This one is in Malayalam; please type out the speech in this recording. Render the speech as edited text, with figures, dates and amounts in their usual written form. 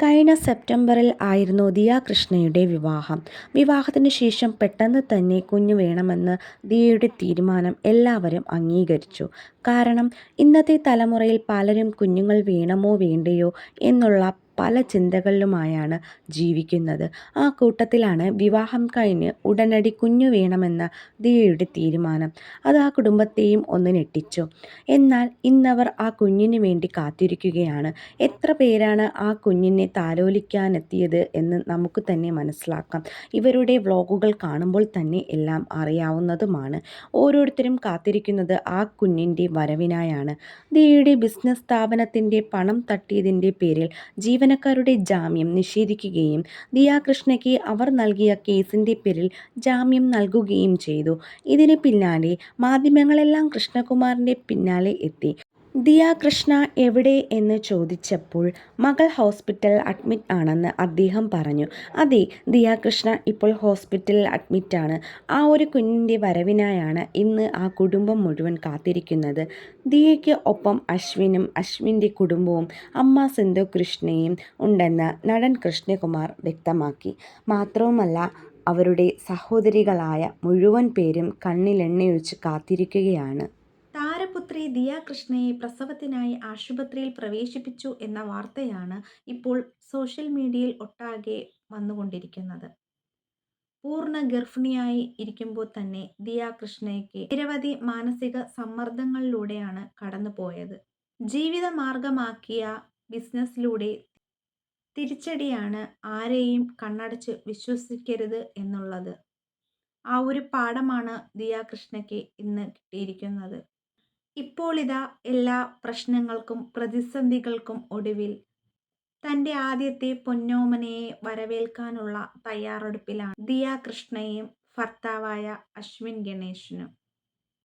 കഴിഞ്ഞ സെപ്റ്റംബറിൽ ആയിരുന്നു ദിയ കൃഷ്ണയുടെ വിവാഹം. വിവാഹത്തിന് ശേഷം പെട്ടെന്ന് തന്നെ കുഞ്ഞ് വേണമെന്ന് ദിയയുടെ തീരുമാനം എല്ലാവരും അംഗീകരിച്ചു. കാരണം ഇന്നത്തെ തലമുറയിൽ പലരും കുഞ്ഞുങ്ങൾ വേണമോ വേണ്ടയോ എന്നുള്ള പല ചിന്തകളിലുമായാണ് ജീവിക്കുന്നത്. ആ കൂട്ടത്തിലാണ് വിവാഹം കഴിഞ്ഞ് ഉടനടി കുഞ്ഞു വേണമെന്ന ദിയയുടെ തീരുമാനം. അത് ആ കുടുംബത്തെയും ഒന്ന് ഞെട്ടിച്ചു. എന്നാൽ ഇന്നവർ ആ കുഞ്ഞിന് വേണ്ടി കാത്തിരിക്കുകയാണ്. എത്ര പേരാണ് ആ കുഞ്ഞിനെ താലോലിക്കാനെത്തിയത് എന്ന് നമുക്ക് തന്നെ മനസ്സിലാക്കാം. ഇവരുടെ വ്ളോഗുകൾ കാണുമ്പോൾ തന്നെ എല്ലാം അറിയാവുന്നതുമാണ്. ഓരോരുത്തരും കാത്തിരിക്കുന്നത് ആ കുഞ്ഞിൻ്റെ വരവിനായാണ്. ദിയയുടെ ബിസിനസ് സ്ഥാപനത്തിൻ്റെ പണം തട്ടിയതിൻ്റെ പേരിൽ ജീവനക്കാരുടെ ജാമ്യം നിഷേധിക്കുകയും ദിയ കൃഷ്ണയ്ക്ക് അവർ നൽകിയ കേസിൻ്റെ പേരിൽ ജാമ്യം നൽകുകയും ചെയ്തു. ഇതിന് പിന്നാലെ മാധ്യമങ്ങളെല്ലാം കൃഷ്ണകുമാറിൻ്റെ പിന്നാലെ എത്തി. ദിയ കൃഷ്ണ എവിടെ എന്ന് ചോദിച്ചപ്പോൾ മകൾ ഹോസ്പിറ്റൽ അഡ്മിറ്റ് ആണെന്ന് അദ്ദേഹം പറഞ്ഞു. അതെ, ദിയ കൃഷ്ണ ഇപ്പോൾ ഹോസ്പിറ്റലിൽ അഡ്മിറ്റാണ്. ആ ഒരു കുഞ്ഞിൻ്റെ വരവിനായാണ് ഇന്ന് ആ കുടുംബം മുഴുവൻ കാത്തിരിക്കുന്നത്. ദിയയ്ക്ക് ഒപ്പം അശ്വിനും അശ്വിൻ്റെ കുടുംബവും അമ്മ സിന്ധു കൃഷ്ണയും ഉണ്ടെന്ന് നടൻ കൃഷ്ണകുമാർ വ്യക്തമാക്കി. മാത്രവുമല്ല, അവരുടെ സഹോദരികളായ മുഴുവൻ പേരും കണ്ണിലെണ്ണയൊഴിച്ച് കാത്തിരിക്കുകയാണ്. താരപുത്രി ദിയ കൃഷ്ണയെ പ്രസവത്തിനായി ആശുപത്രിയിൽ പ്രവേശിപ്പിച്ചു എന്ന വാർത്തയാണ് ഇപ്പോൾ സോഷ്യൽ മീഡിയയിൽ ഒട്ടാകെ വന്നുകൊണ്ടിരിക്കുന്നത്. പൂർണ്ണ ഗർഭിണിയായി ഇരിക്കുമ്പോൾ തന്നെ ദിയ കൃഷ്ണയ്ക്ക് നിരവധി മാനസിക സമ്മർദ്ദങ്ങളിലൂടെയാണ് കടന്നുപോയത്. ജീവിത മാർഗമാക്കിയ ബിസിനസ്സിലൂടെ തിരിച്ചടിയാണ് ആരെയും കണ്ണടച്ച് വിശ്വസിക്കരുത് എന്നുള്ളത്. ആ ഒരു പാഠമാണ് ദിയ കൃഷ്ണയ്ക്ക് ഇന്ന് കിട്ടിയിരിക്കുന്നത്. ഇപ്പോൾ ഇതാ എല്ലാ പ്രശ്നങ്ങൾക്കും പ്രതിസന്ധികൾക്കും ഒടുവിൽ തൻ്റെ ആദ്യത്തെ പൊന്നോമനയെ വരവേൽക്കാനുള്ള തയ്യാറെടുപ്പിലാണ് ദിയ കൃഷ്ണയും ഭർത്താവായ അശ്വിൻ ഗണേശനും.